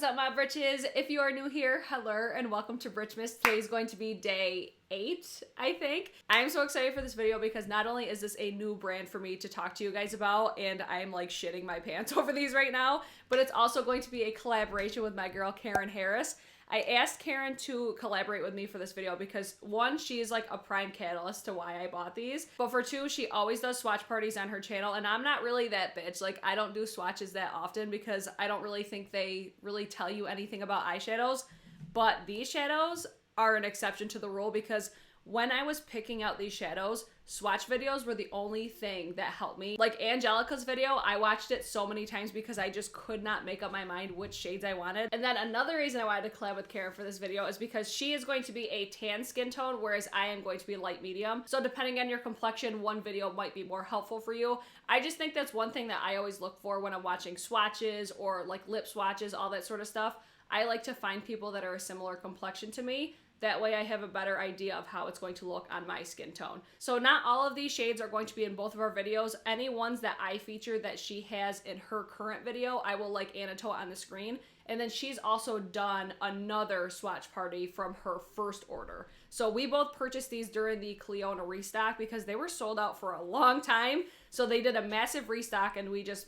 up, my britches? If you are new here, hello and welcome to BRITCHES. Today is going to be day 8, I think. I'm so excited for this video because not only is this a new brand for me to talk to you guys about, and I'm like shitting my pants over these right now, but it's also going to be a collaboration with my girl Karen Harris. I asked Karen to collaborate with me for this video because 1, she is like a prime catalyst to why I bought these, but for 2, she always does swatch parties on her channel, and I'm not really that bitch. Like, I don't do swatches that often because I don't really think they really tell you anything about eyeshadows, but these shadows are an exception to the rule because when I was picking out these shadows, swatch videos were the only thing that helped me. Like Angelica's video, I watched it so many times because I just could not make up my mind which shades I wanted. And then another reason I wanted to collab with Karen for this video is because she is going to be a tan skin tone, whereas I am going to be light medium. So depending on your complexion, one video might be more helpful for you. I just think that's one thing that I always look for when I'm watching swatches or like lip swatches, all that sort of stuff. I like to find people that are a similar complexion to me. That way I have a better idea of how it's going to look on my skin tone. So not all of these shades are going to be in both of our videos. Any ones that I feature that she has in her current video, I will like annotate on the screen. And then she's also done another swatch party from her first order. So we both purchased these during the Clionadh restock because they were sold out for a long time. So they did a massive restock and we just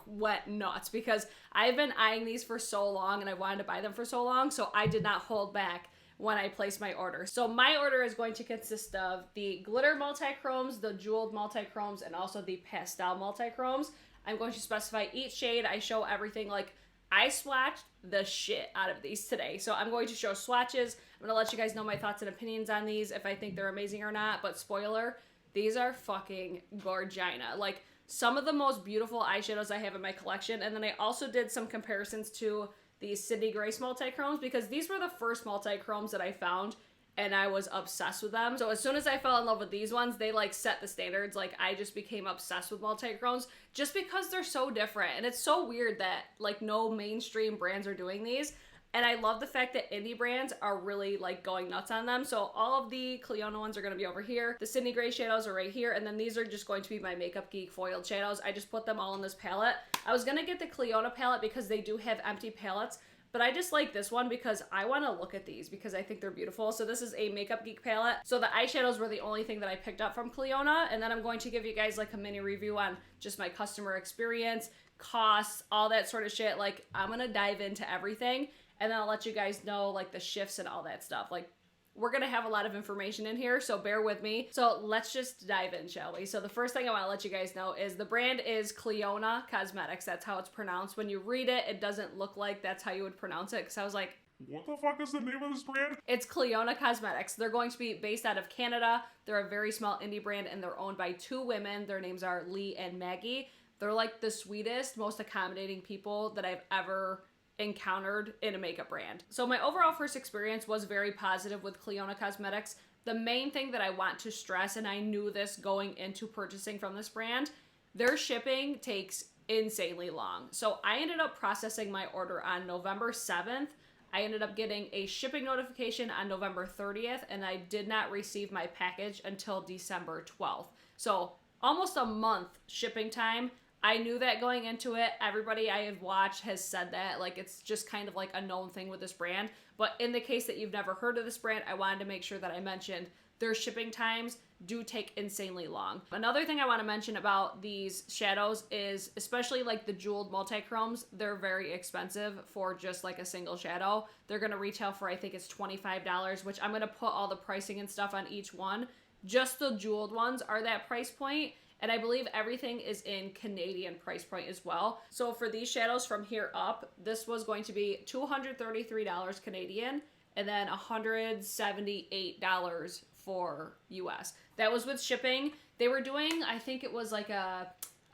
went nuts because I've been eyeing these for so long and I wanted to buy them for so long. So I did not hold back when I placed my order. So my order is going to consist of the glitter multi-chromes, the jeweled multi-chromes, and also the pastel multi-chromes. I'm going to specify each shade. I show everything. Like, I swatched the shit out of these today. So I'm going to show swatches. I'm gonna let you guys know my thoughts and opinions on these, if I think they're amazing or not, but spoiler, these are fucking gorgina. Like, some of the most beautiful eyeshadows I have in my collection. And then I also did some comparisons to these Sydney Grace multi-chromes because these were the first multi-chromes that I found and I was obsessed with them. So as soon as I fell in love with these ones, they like set the standards. Like, I just became obsessed with multi-chromes just because they're so different. And it's so weird that like no mainstream brands are doing these. And I love the fact that indie brands are really like going nuts on them. So all of the Clionadh ones are going to be over here. The Sydney Grace shadows are right here. And then these are just going to be my Makeup Geek foiled shadows. I just put them all in this palette. I was going to get the Clionadh palette because they do have empty palettes. But I just like this one because I want to look at these because I think they're beautiful. So this is a Makeup Geek palette. So the eyeshadows were the only thing that I picked up from Clionadh. And then I'm going to give you guys like a mini review on just my customer experience, costs, all that sort of shit. Like, I'm going to dive into everything. And then I'll let you guys know like the shifts and all that stuff. Like, we're going to have a lot of information in here, so bear with me. So let's just dive in, shall we? So the first thing I want to let you guys know is the brand is Clionadh Cosmetics. That's how it's pronounced. When you read it, it doesn't look like that's how you would pronounce it, because I was like, what the fuck is the name of this brand? It's Clionadh Cosmetics. They're going to be based out of Canada. They're a very small indie brand, and they're owned by 2 women. Their names are Lee and Maggie. They're like the sweetest, most accommodating people that I've ever encountered in a makeup brand. So my overall first experience was very positive with Clionadh Cosmetics. The main thing that I want to stress, and I knew this going into purchasing from this brand, their shipping takes insanely long. So I ended up processing my order on November 7th. I ended up getting a shipping notification on November 30th, and I did not receive my package until December 12th. So almost a month shipping time. I knew that going into it. Everybody I have watched has said that. Like, it's just kind of like a known thing with this brand. But in the case that you've never heard of this brand, I wanted to make sure that I mentioned their shipping times do take insanely long. Another thing I want to mention about these shadows is, especially like the jeweled multi-chromes, they're very expensive for just like a single shadow. They're going to retail for, I think it's $25, which I'm going to put all the pricing and stuff on each one. Just the jeweled ones are that price point. And I believe everything is in Canadian price point as well. So for these shadows from here up, this was going to be $233 Canadian and then $178 for US. That was with shipping. They were doing, I think it was like a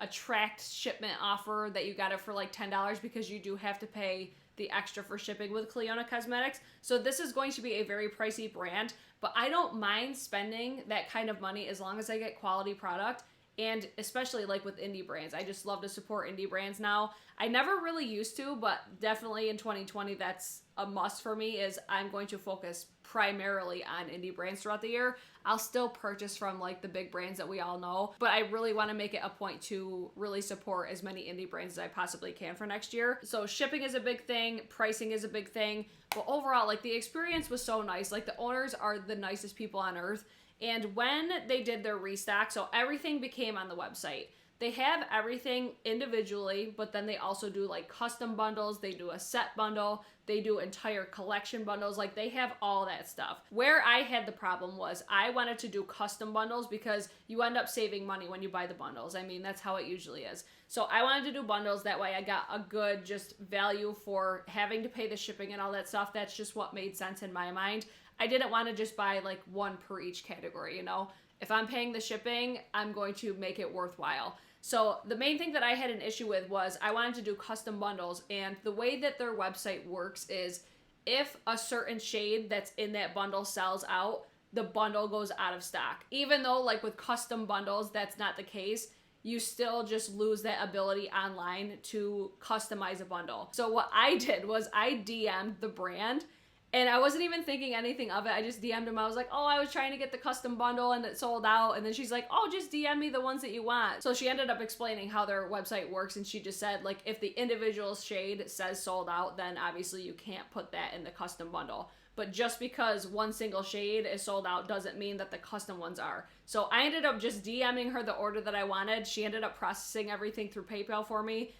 tracked shipment offer that you got it for like $10 because you do have to pay the extra for shipping with Clionadh Cosmetics. So this is going to be a very pricey brand, but I don't mind spending that kind of money as long as I get quality product. And especially like with indie brands. I just love to support indie brands now. I never really used to, but definitely in 2020, that's a must for me, is I'm going to focus primarily on indie brands throughout the year. I'll still purchase from like the big brands that we all know, but I really want to make it a point to really support as many indie brands as I possibly can for next year. So shipping is a big thing, pricing is a big thing, but overall, like the experience was so nice. Like the owners are the nicest people on earth. And when they did their restock, so everything became on the website. They have everything individually, but then they also do like custom bundles. They do a set bundle. They do entire collection bundles. Like they have all that stuff. Where I had the problem was I wanted to do custom bundles because you end up saving money when you buy the bundles. I mean, that's how it usually is. So I wanted to do bundles. That way I got a good just value for having to pay the shipping and all that stuff. That's just what made sense in my mind. I didn't want to just buy like one per each category, you know? If I'm paying the shipping, I'm going to make it worthwhile. So the main thing that I had an issue with was I wanted to do custom bundles, and the way that their website works is if a certain shade that's in that bundle sells out, the bundle goes out of stock. Even though like with custom bundles, that's not the case, you still just lose that ability online to customize a bundle. So what I did was I DM'd the brand. And I wasn't even thinking anything of it. I just DM'd him. I was like, oh, I was trying to get the custom bundle and it sold out. And then she's like, oh, just DM me the ones that you want. So she ended up explaining how their website works. And she just said, like, if the individual shade says sold out, then obviously you can't put that in the custom bundle. But just because one single shade is sold out doesn't mean that the custom ones are. So I ended up just DMing her the order that I wanted. She ended up processing everything through PayPal for me.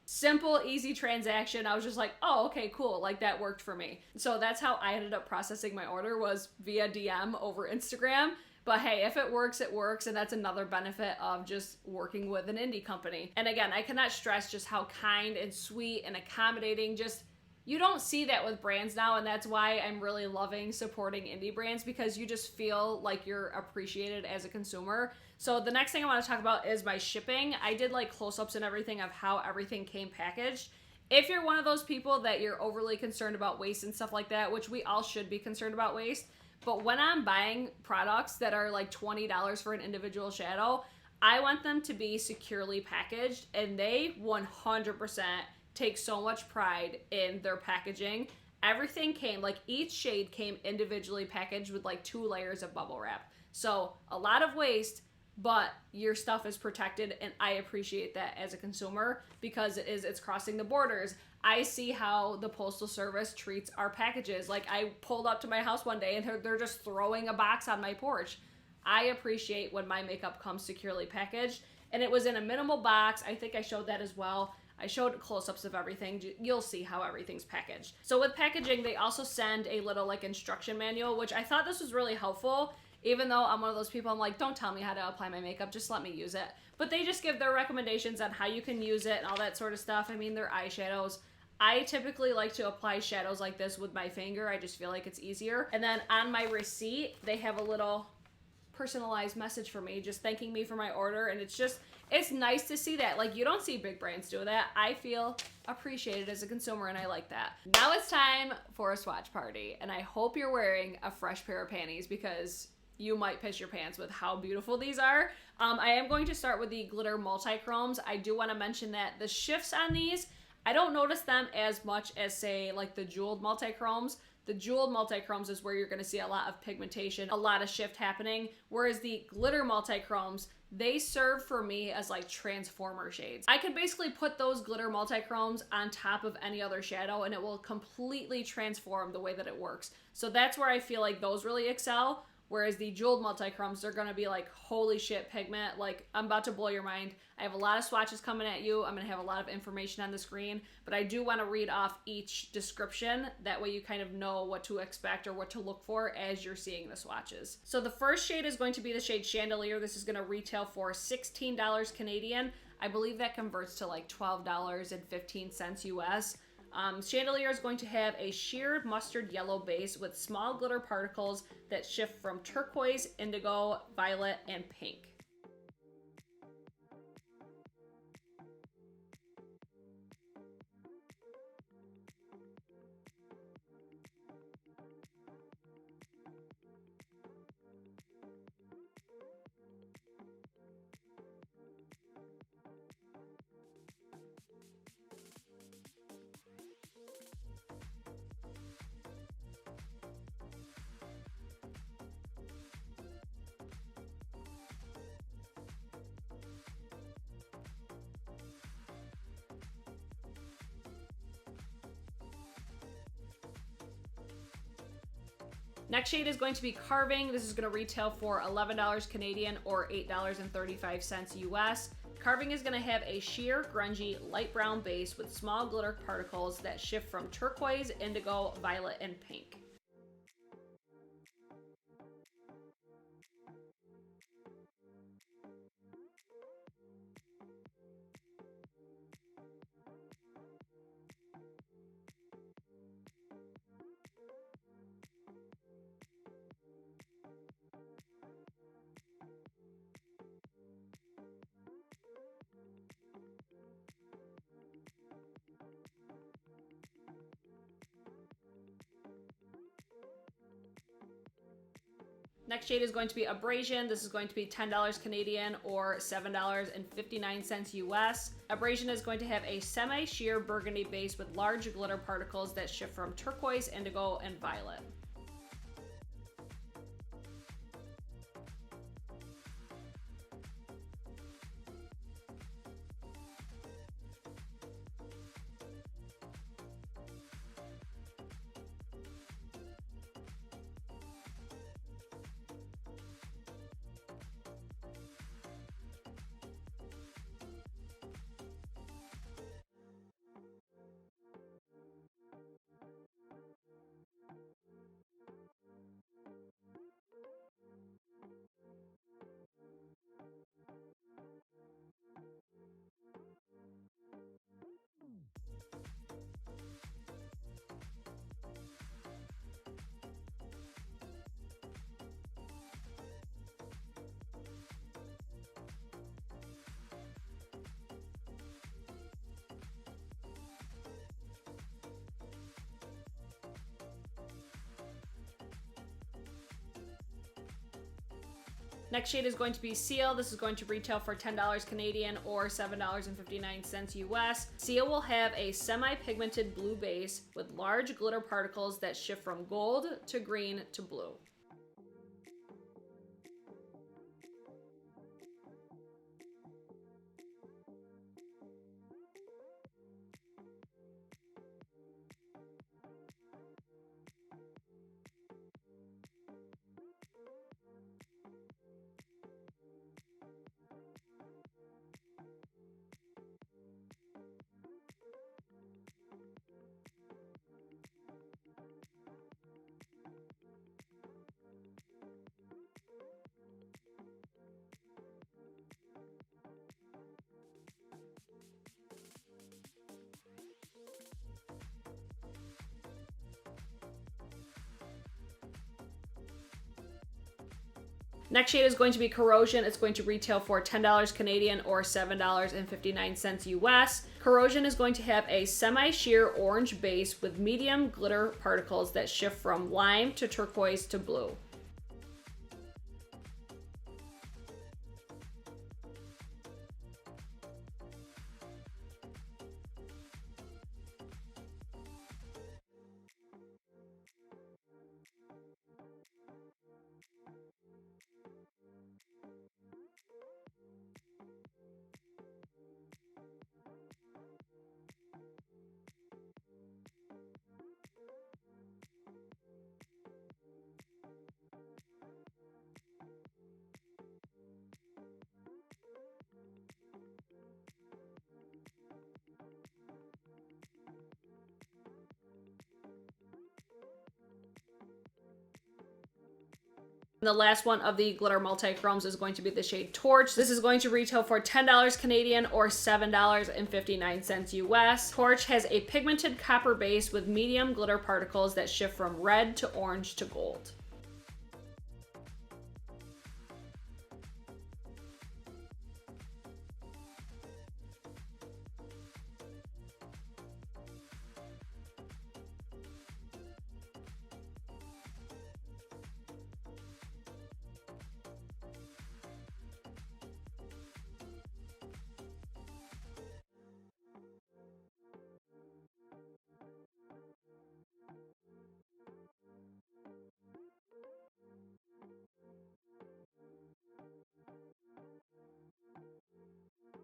Simple, easy transaction. I was just like, oh, okay, cool. Like that worked for me. So that's how I ended up processing my order, was via DM over Instagram. But hey, if it works, it works. And that's another benefit of just working with an indie company. And again, I cannot stress just how kind and sweet and accommodating, just you don't see that with brands now, and that's why I'm really loving supporting indie brands, because you just feel like you're appreciated as a consumer. So the next thing I want to talk about is my shipping. I did like close-ups and everything of how everything came packaged. If you're one of those people that you're overly concerned about waste and stuff like that, which we all should be concerned about waste, but when I'm buying products that are like $20 for an individual shadow, I want them to be securely packaged, and they 100% take so much pride in their packaging. Everything came, like each shade came individually packaged with like 2 layers of bubble wrap. So a lot of waste, but your stuff is protected, and I appreciate that as a consumer, because it's crossing the borders. I see how the Postal Service treats our packages. Like I pulled up to my house one day and they're just throwing a box on my porch. I appreciate when my makeup comes securely packaged, and it was in a minimal box. I think I showed that as well. I showed close-ups of everything. You'll see how everything's packaged. So with packaging, they also send a little like instruction manual, which I thought this was really helpful. Even though I'm one of those people, I'm like, don't tell me how to apply my makeup, just let me use it. But they just give their recommendations on how you can use it and all that sort of stuff. I mean, they're eyeshadows. I typically like to apply shadows like this with my finger. I just feel like it's easier. And then on my receipt, they have a little personalized message for me, just thanking me for my order. And it's nice to see that. Like, you don't see big brands do that. I feel appreciated as a consumer, and I like that. Now it's time for a swatch party, and I hope you're wearing a fresh pair of panties, because you might piss your pants with how beautiful these are. I am going to start with the glitter multi-chromes. I do want to mention that the shifts on these, I don't notice them as much as, say, like the jeweled multi-chromes. The jeweled multi-chromes is where you're going to see a lot of pigmentation, a lot of shift happening, whereas the glitter multi-chromes, they serve for me as like transformer shades. I could basically put those glitter multi-chromes on top of any other shadow and it will completely transform the way that it works. So that's where I feel like those really excel. Whereas the jeweled multi-chromes, they're gonna be like, holy shit, pigment. Like, I'm about to blow your mind. I have a lot of swatches coming at you. I'm gonna have a lot of information on the screen, but I do wanna read off each description. That way you kind of know what to expect or what to look for as you're seeing the swatches. So the first shade is going to be the shade Chandelier. This is gonna retail for $16 Canadian. I believe that converts to like $12.15 US. Chandelier is going to have a sheer mustard yellow base with small glitter particles that shift from turquoise, indigo, violet, and pink. Next shade is going to be Carving. This is going to retail for $11 Canadian or $8.35 US. Carving is going to have a sheer, grungy, light brown base with small glitter particles that shift from turquoise, indigo, violet, and pink. Next shade is going to be Abrasion. This is going to be $10 Canadian or $7.59 US. Abrasion is going to have a semi-sheer burgundy base with large glitter particles that shift from turquoise, indigo, and violet. Next shade is going to be Seal. This is going to retail for $10 Canadian or $7.59 US. Seal will have a semi-pigmented blue base with large glitter particles that shift from gold to green to blue. Next shade is going to be Corrosion. It's going to retail for $10 Canadian or $7.59 US. Corrosion is going to have a semi-sheer orange base with medium glitter particles that shift from lime to turquoise to blue. And the last one of the glitter multi-chromes is going to be the shade Torch. This is going to retail for $10 Canadian or $7.59 US. Torch has a pigmented copper base with medium glitter particles that shift from red to orange to gold.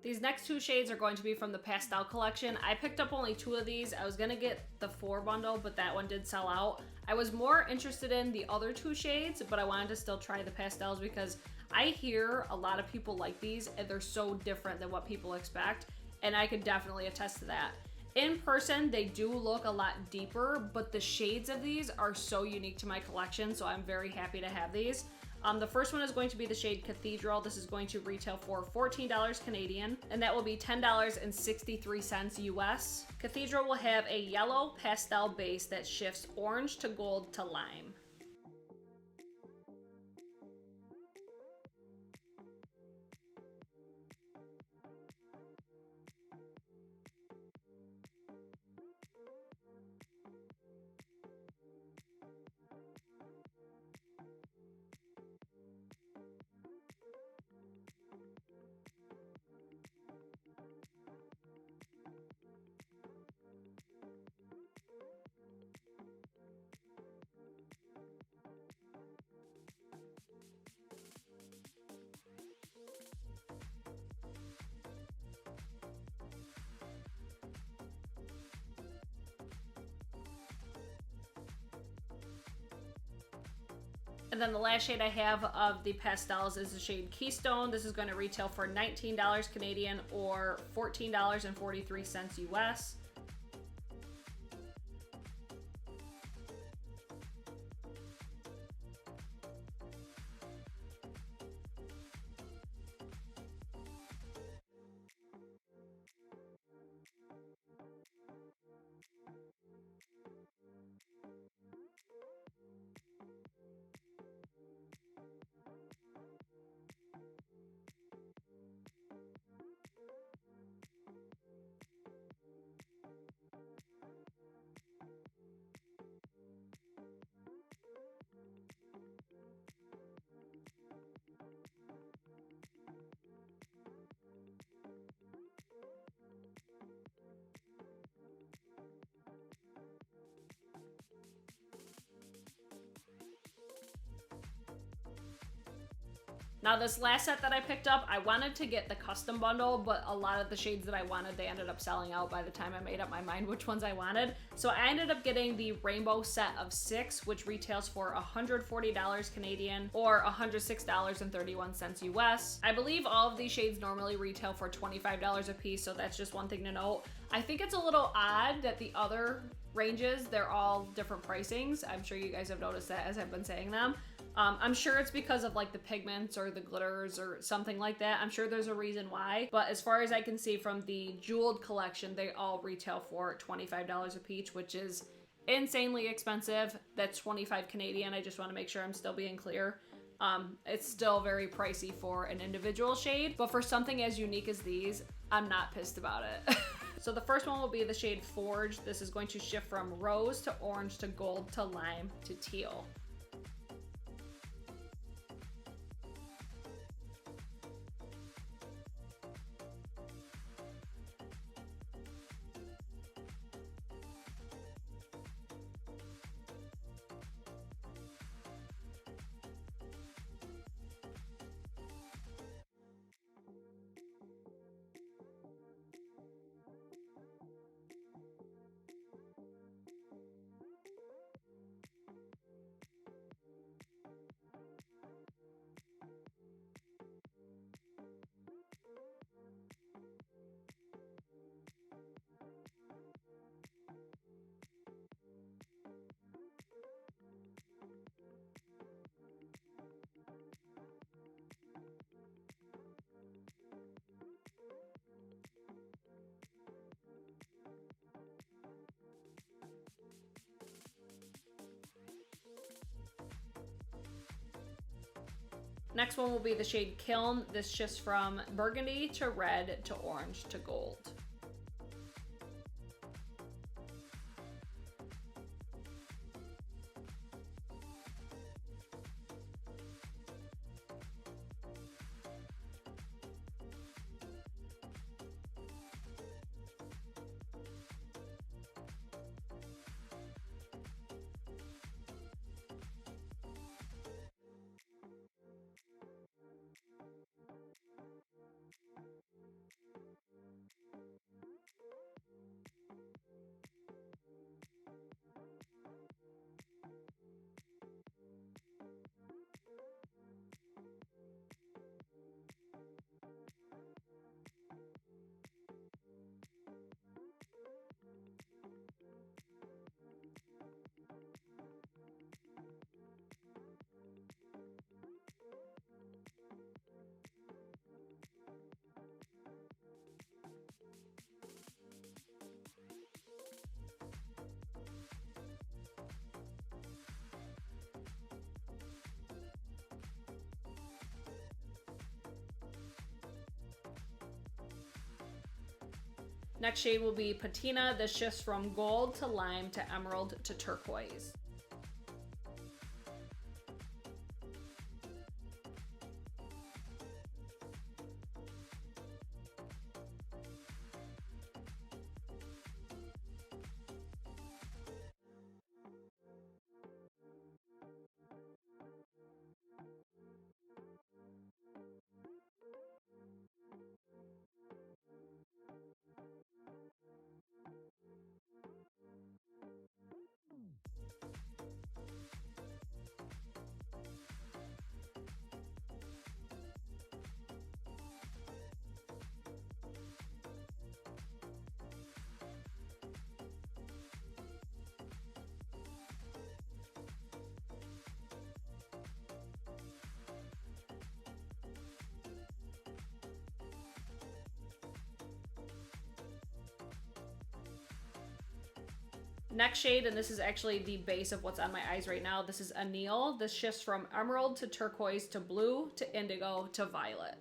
These next two shades are going to be from the pastel collection. I picked up only 2 of these. I was gonna get the 4 bundle, but that one did sell out. I was more interested in the other 2 shades, but I wanted to still try the pastels because I hear a lot of people like these and they're so different than what people expect, and I could definitely attest to that. In person, they do look a lot deeper, but the shades of these are so unique to my collection, so I'm very happy to have these. The first one is going to be the shade Cathedral. This is going to retail for $14 Canadian, and that will be $10.63 US. Cathedral will have a yellow pastel base that shifts orange to gold to lime. And then the last shade I have of the pastels is the shade Keystone. This is going to retail for $19 Canadian or $14.43 US. Now this last set that I picked up, I wanted to get the custom bundle, but a lot of the shades that I wanted, they ended up selling out by the time I made up my mind which ones I wanted. So I ended up getting the rainbow set of 6, which retails for $140 Canadian or $106.31 US. I believe all of these shades normally retail for $25 a piece, so that's just one thing to note. I think it's a little odd that the other ranges, they're all different pricings. I'm sure you guys have noticed that as I've been saying them. I'm sure it's because of like the pigments or the glitters or something like that. I'm sure there's a reason why, but as far as I can see from the jeweled collection, they all retail for $25 a piece, which is insanely expensive. That's 25 Canadian. I just want to make sure I'm still being clear. It's still very pricey for an individual shade, but for something as unique as these, I'm not pissed about it. So the first one will be the shade Forge. This is going to shift from rose to orange to gold to lime to teal. Next one will be the shade Kiln. This shifts from burgundy to red to orange to gold. Next shade will be Patina. This shifts from gold to lime to emerald to turquoise. Next shade, and this is actually the base of what's on my eyes right now, this is Anil. This shifts from emerald to turquoise to blue to indigo to violet.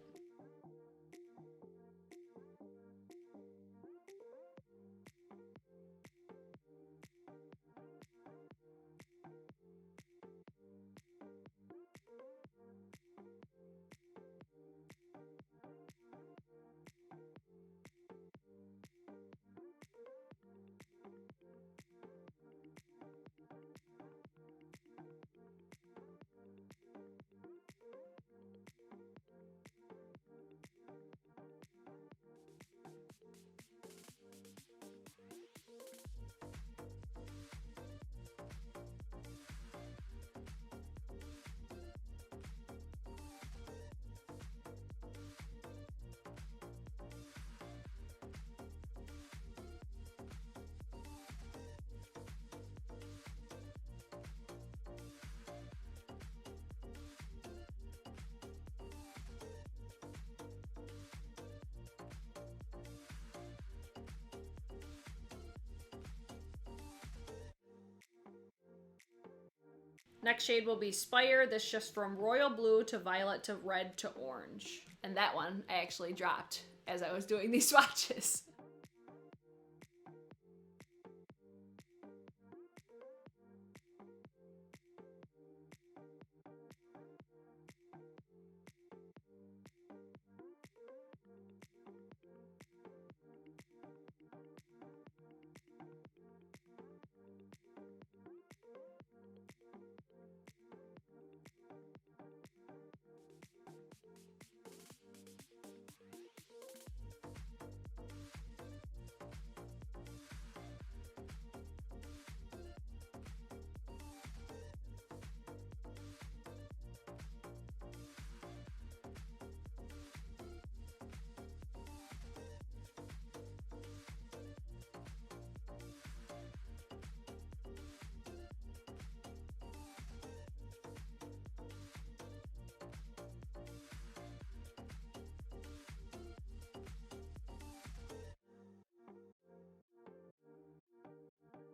Next shade will be Spire. This shifts from royal blue to violet to red to orange. And that one I actually dropped as I was doing these swatches.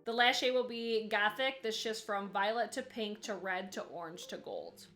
The last shade will be Gothic. This shifts from violet to pink to red to orange to gold.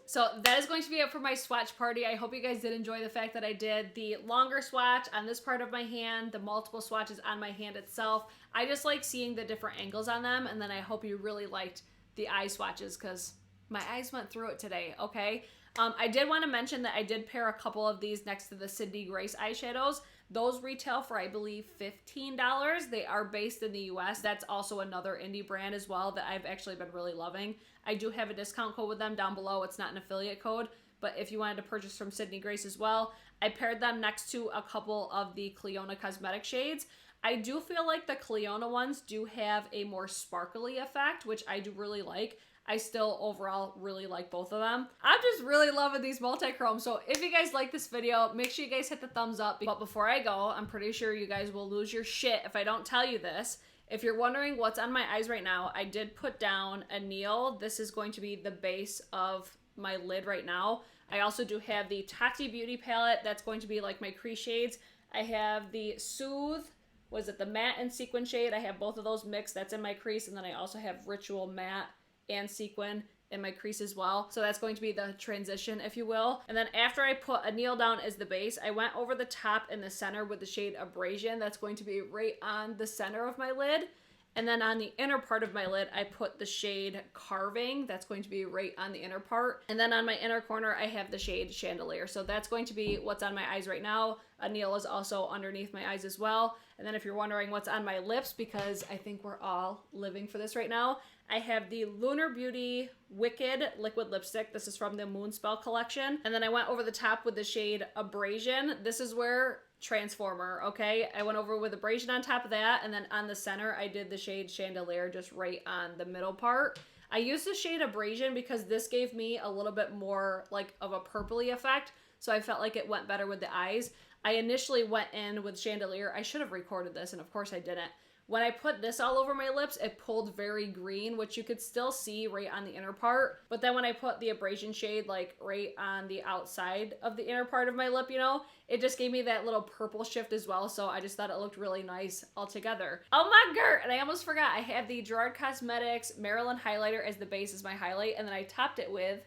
So that is going to be it for my swatch party. I hope you guys did enjoy the fact that I did the longer swatch on this part of my hand, the multiple swatches on my hand itself. I just like seeing the different angles on them, and then I hope you really liked the eye swatches because my eyes went through it today, okay? I did want to mention that I did pair a couple of these next to the Sydney Grace eyeshadows. Those retail for, I believe, $15. They are based in the US. That's also another indie brand as well that I've actually been really loving. I do have a discount code with them down below. It's not an affiliate code, but if you wanted to purchase from Sydney Grace as well, I paired them next to a couple of the Clionadh cosmetic shades. I do feel like the Clionadh ones do have a more sparkly effect, which I do really like. I still overall really like both of them. I'm just really loving these multi-chrome. So if you guys like this video, make sure you guys hit the thumbs up. But before I go, I'm pretty sure you guys will lose your shit if I don't tell you this. If you're wondering what's on my eyes right now, I did put down a Neil. This is going to be the base of my lid right now. I also do have the Tati Beauty palette. That's going to be like my crease shades. I have the Soothe, was it the matte and sequin shade? I have both of those mixed. That's in my crease. And then I also have Ritual Matte and sequin in my crease as well. So that's going to be the transition, if you will. And then after I put a Neil down as the base, I went over the top in the center with the shade Abrasion. That's going to be right on the center of my lid. And then on the inner part of my lid, I put the shade Carving. That's going to be right on the inner part. And then on my inner corner, I have the shade Chandelier. So that's going to be what's on my eyes right now. A Neil is also underneath my eyes as well. And then if you're wondering what's on my lips, because I think we're all living for this right now, I have the Lunar Beauty Wicked Liquid Lipstick. This is from the Moonspell collection. And then I went over the top with the shade Abrasion. This is where Transformer, okay? I went over with Abrasion on top of that, and then on the center, I did the shade Chandelier just right on the middle part. I used the shade Abrasion because this gave me a little bit more like of a purpley effect, so I felt like it went better with the eyes. I initially went in with Chandelier. I should have recorded this, and of course I didn't. When I put this all over my lips, it pulled very green, which you could still see right on the inner part. But then when I put the Abrasion shade like right on the outside of the inner part of my lip, you know, it just gave me that little purple shift as well. So I just thought it looked really nice all together. Oh my god! And I almost forgot. I have the Gerard Cosmetics Maryland highlighter as the base as my highlight. And then I topped it with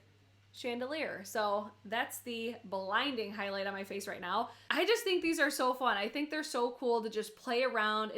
Chandelier. So that's the blinding highlight on my face right now. I just think these are so fun. I think they're so cool to just play around.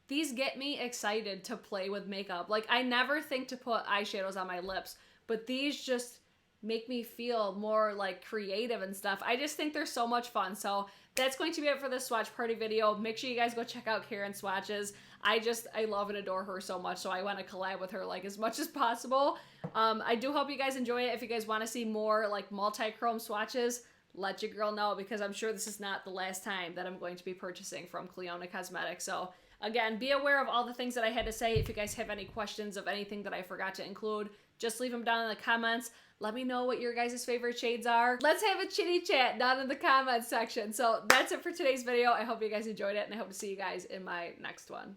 These get me excited to play with makeup. Like, I never think to put eyeshadows on my lips, but these just make me feel more like creative and stuff. I just think they're so much fun. So that's going to be it for this swatch party video. Make sure you guys go check out Karen's swatches. I love and adore her so much, so I want to collab with her like as much as possible. I do hope you guys enjoy it. If you guys want to see more like multi-chrome swatches, let your girl know, because I'm sure this is not the last time that I'm going to be purchasing from Clionadh Cosmetics. So again, be aware of all the things that I had to say. If you guys have any questions of anything that I forgot to include, just leave them down in the comments. Let me know what your guys' favorite shades are. Let's have a chitty chat down in the comments section. So that's it for today's video. I hope you guys enjoyed it, and I hope to see you guys in my next one.